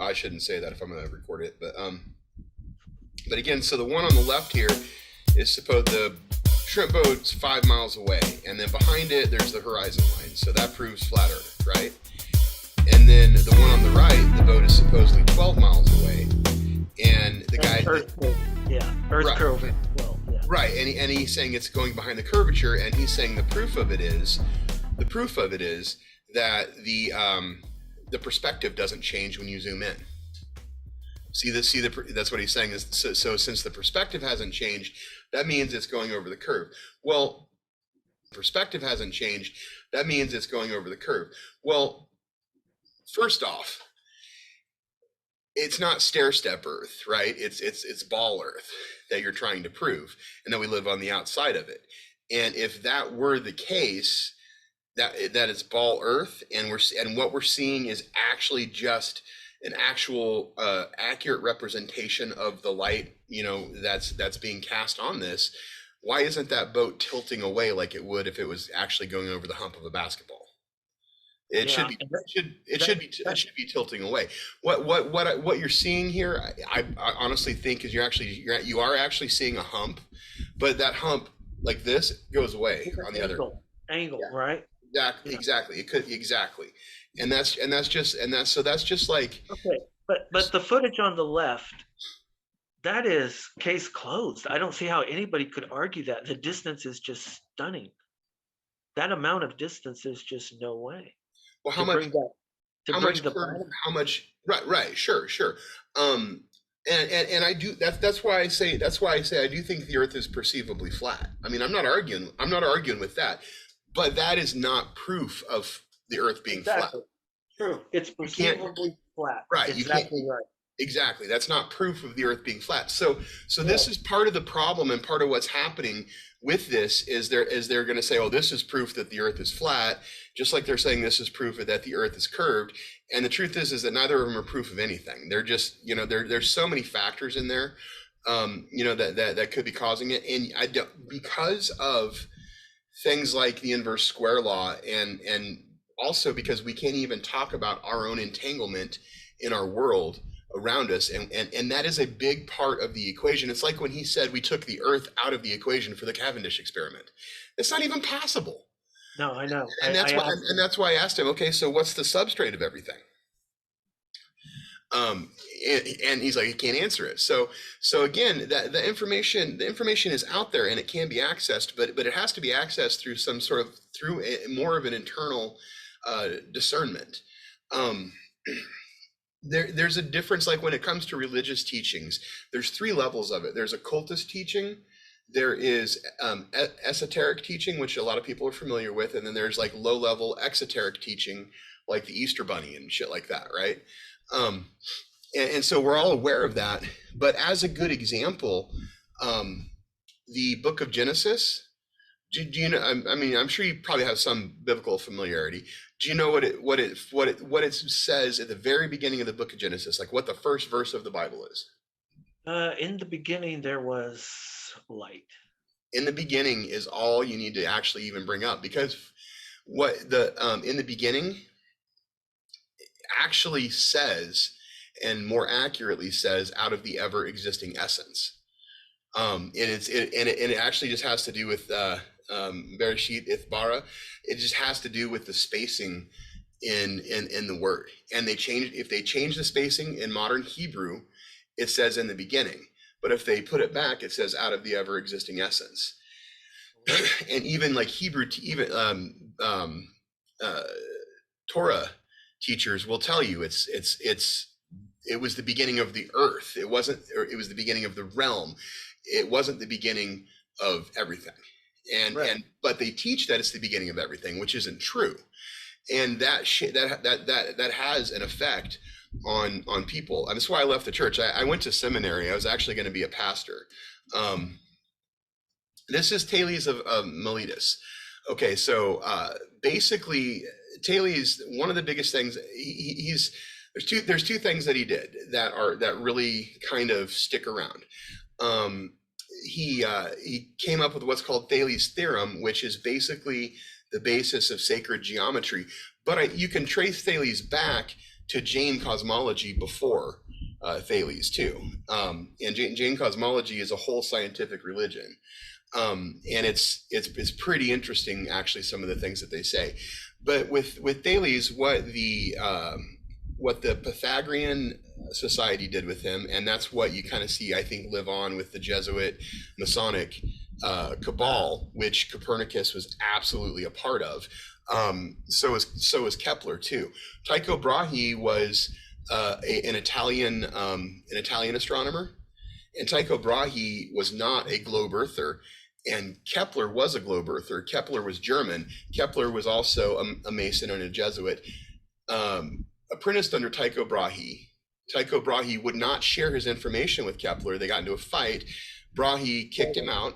I shouldn't say that if I'm going to record it, but again, so the one on the left here is suppose the shrimp boat's 5 miles away, and then behind it there's the horizon line, so that proves flat Earth, right? And then the one on the right, the boat is supposedly 12 miles away, and the guy, Earth curving. Well, yeah. Right, and he's saying it's going behind the curvature, and he's saying the proof of it is that the perspective doesn't change when you zoom in. That's what he's saying is so since the perspective hasn't changed, that means it's going over the curve. Well, perspective hasn't changed, that means it's going over the curve. Well, first off, it's not stair-step Earth, right? It's ball Earth that you're trying to prove, and that we live on the outside of it. And if that were the case, that it's ball Earth, and what we're seeing is actually just an actual accurate representation of the light, that's being cast on this, why isn't that boat tilting away like it would if it was actually going over the hump of a basketball? It should be tilting away. What you're seeing here, I honestly think is you are actually seeing a hump, but that hump like this goes away on the other angle, right? Exactly. It could exactly. And that's just like, okay, but the footage on the left, that is case closed. I don't see how anybody could argue that. The distance is just stunning. That amount of distance is just no way. Well, how much? Right. Sure. And I do. That's why I say I do think the Earth is perceivably flat. I mean, I'm not arguing with that, but that is not proof of the Earth being flat. True. It's perceivably flat. Right. Exactly right. Exactly. That's not proof of the Earth being flat. So this is part of the problem, and part of what's happening with this is they're going to say, oh, this is proof that the Earth is flat, just like they're saying this is proof that the Earth is curved. And the truth is that neither of them are proof of anything. They're just, there's so many factors in there, that could be causing it. And because of things like the inverse square law, and also because we can't even talk about our own entanglement in our world around us, and that is a big part of the equation. It's like when he said we took the Earth out of the equation for the Cavendish experiment. It's not even possible. No, I know. And that's why I asked him, okay, so what's the substrate of everything? And he's like, he can't answer it. So again, the information is out there, and it can be accessed, but it has to be accessed through more of an internal discernment. There's a difference, like when it comes to religious teachings, there's 3 levels of it. There's occultist teaching, there is esoteric teaching, which a lot of people are familiar with, and then there's like low-level exoteric teaching, like the Easter Bunny and shit like that, right? And so we're all aware of that. But as a good example, the book of Genesis, do you know? I mean, I'm sure you probably have some biblical familiarity. Do you know what it says at the very beginning of the book of Genesis? Like what the first verse of the Bible is? In the beginning, there was light. In the beginning is all you need to actually even bring up, because what the in the beginning actually says, and more accurately says, out of the ever existing essence. And it actually just has to do with Bereshit Ithbara. It just has to do with the spacing in the word. And if they change the spacing in modern Hebrew, it says in the beginning. But if they put it back, it says out of the ever existing essence. And even like Hebrew, Torah teachers will tell you it was the beginning of the earth. It was the beginning of the realm. It wasn't the beginning of everything. But they teach that it's the beginning of everything, which isn't true. And that has an effect on people. And that's why I left the church. I went to seminary. I was actually going to be a pastor. This is Thales of Melitus. Okay, so basically, Thales, one of the biggest things there's two things that he did that really kind of stick around. He came up with what's called Thales' theorem, which is basically the basis of sacred geometry. But you can trace Thales back to Jain cosmology before Thales too. And Jain cosmology is a whole scientific religion. And it's pretty interesting, actually, some of the things that they say. But with Thales, what the Pythagorean society did with him, and that's what you kind of see, I think, live on with the Jesuit Masonic cabal, which Copernicus was absolutely a part of. So is Kepler too. Tycho Brahe was an Italian astronomer, and Tycho Brahe was not a globe earther, and Kepler was a globe earther. Kepler was German. Kepler was also a Mason and a Jesuit, apprenticed under Tycho Brahe. Tycho Brahe would not share his information with Kepler. They got into a fight. Brahe kicked him out,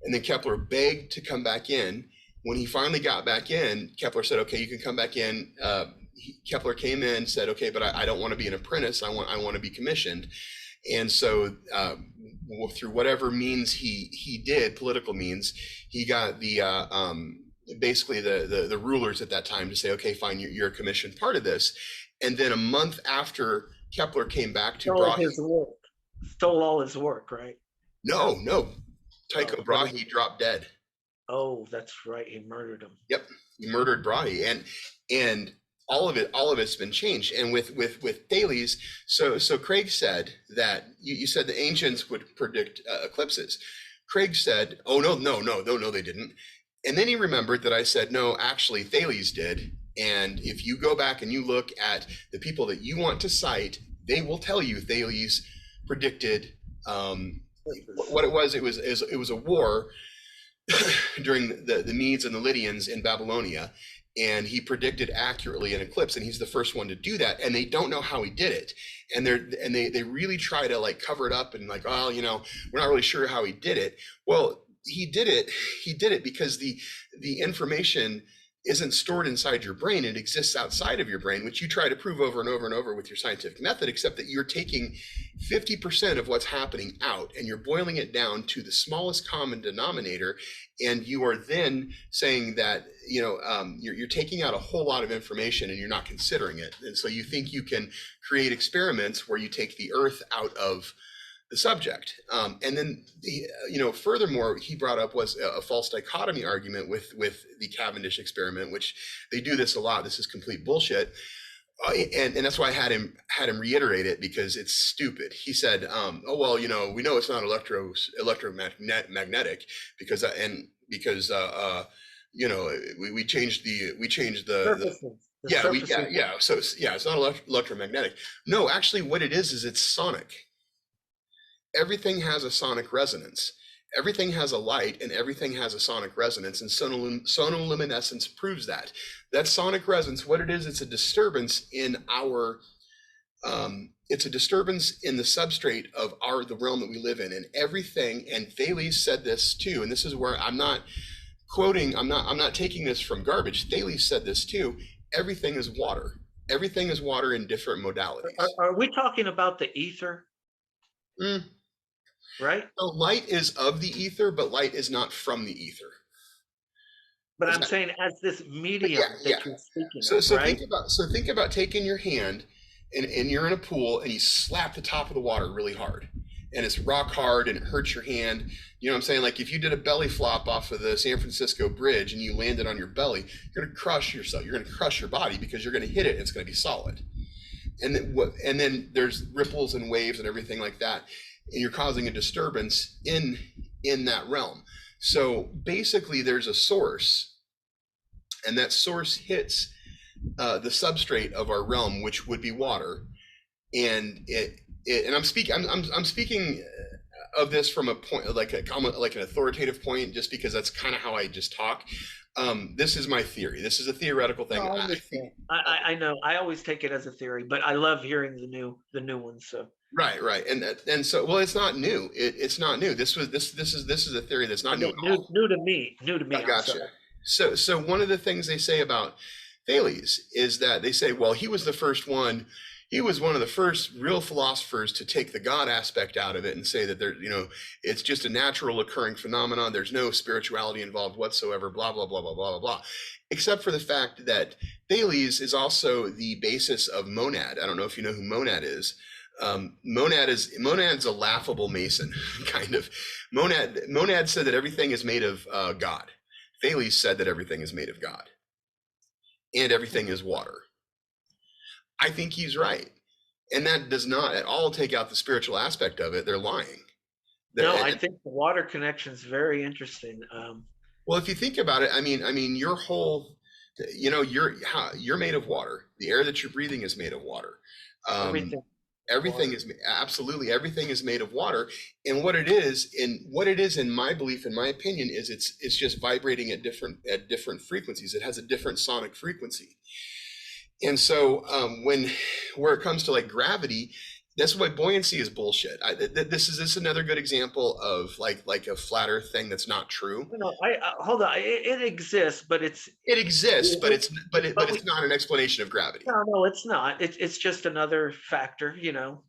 and then Kepler begged to come back in. When he finally got back in, Kepler said, "Okay, you can come back in." Kepler came in, said, "Okay, but I don't want to be an apprentice. I want to be commissioned." And so, through whatever means he did, political means, he got the basically the rulers at that time to say, "Okay, fine, you're a commissioned part of this." And then a month after Kepler came back to Brahe, stole all his work, right? No, Tycho Brahe dropped dead. Oh, that's right. He murdered him. Yep, he murdered Brahe, and all of it's been changed. And with Thales, so Craig said that you said the ancients would predict eclipses. Craig said, "Oh no, they didn't." And then he remembered that I said, "No, actually, Thales did." And if you go back and you look at the people that you want to cite, they will tell you Thales predicted what it was. It was a war during the Medes and the Lydians in Babylonia, and he predicted accurately an eclipse, and he's the first one to do that. And they don't know how he did it, and they really try to like cover it up and like, oh, we're not really sure how he did it. Well, he did it because the information isn't stored inside your brain. It exists outside of your brain, which you try to prove over and over and over with your scientific method, except that you're taking 50% of what's happening out and you're boiling it down to the smallest common denominator. And you are then saying that, you're taking out a whole lot of information and you're not considering it. And so you think you can create experiments where you take the earth out of the subject. And then furthermore, he brought up was a false dichotomy argument with the Cavendish experiment, which they do this a lot. This is complete bullshit. And that's why I had him reiterate it, because it's stupid. He said, "Oh well, we know it's not electromagnetic because we changed the So it's not electromagnetic. No, actually, what it is it's sonic. Everything has a sonic resonance. Everything has a light, and everything has a sonic resonance, and sonoluminescence proves that. That sonic resonance, what it is, it's a disturbance in it's a disturbance in the substrate of the realm that we live in, and everything. And Thales said this too, and this is where I'm not taking this from garbage. Thales said this too. Everything is water. Everything is water in different modalities. Are we talking about the ether? Right? So light is of the ether, but light is not from the ether. But I'm saying as this medium that you're speaking of, right? Think about taking your hand and you're in a pool and you slap the top of the water really hard, and it's rock hard and it hurts your hand. You know what I'm saying? Like if you did a belly flop off of the San Francisco Bridge and you landed on your belly, you're going to crush yourself. You're going to crush your body because you're going to hit it and it's going to be solid. And then there's ripples and waves and everything like that. And you're causing a disturbance in that realm. So basically there's a source, and that source hits the substrate of our realm, which would be water. And I'm speaking of this from a point like an authoritative point, just because that's kind of how I just talk. This is my theory. This is a theoretical thing. I know. I always take it as a theory, but I love hearing the new ones. So right, and so it's not new. It's not new. This is a theory that's not new. New to me. I gotcha. So one of the things they say about Thales is that they say, well, he was the first one. He was one of the first real philosophers to take the God aspect out of it and say that it's just a natural occurring phenomenon. There's no spirituality involved whatsoever, blah, blah, blah, blah, blah, blah, blah, except for the fact that Thales is also the basis of monad. I don't know if you know who monad is. Monad's a laughable Mason, kind of. Monad said that everything is made of God. Thales said that everything is made of God, and everything is water. I think he's right, and that does not at all take out the spiritual aspect of it. They're lying. No, I think the water connection is very interesting. Well, if you think about it, I mean, your whole, you're made of water. The air that you're breathing is made of water. Everything is absolutely everything is made of water. And what it is, in my belief, in my opinion, is it's just vibrating at different frequencies. It has a different sonic frequency. And so where it comes to like gravity, that's why buoyancy is bullshit. This is another good example of like a flat Earth thing that's not true. No, hold on. It exists, but it's not an explanation of gravity. No, it's not. It's just another factor,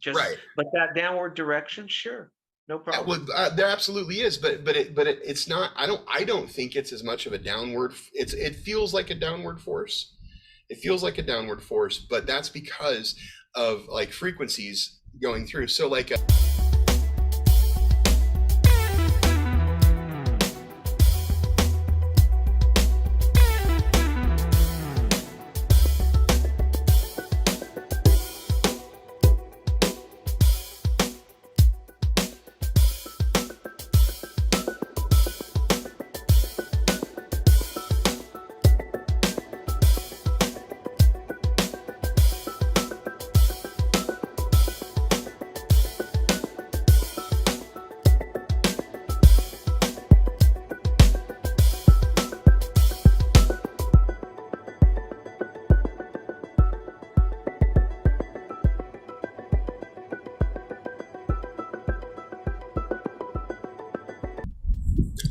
Just right. But that downward direction, sure, no problem. Well, there absolutely is, but it's not. I don't think it's as much of a downward. It feels like a downward force. It feels like a downward force, but that's because of like frequencies going through. So like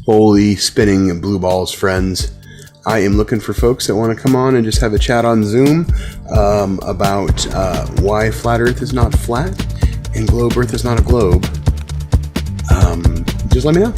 holy spinning blue balls, friends. I am looking for folks that want to come on and just have a chat on Zoom about why flat Earth is not flat and globe Earth is not a globe. Just let me know.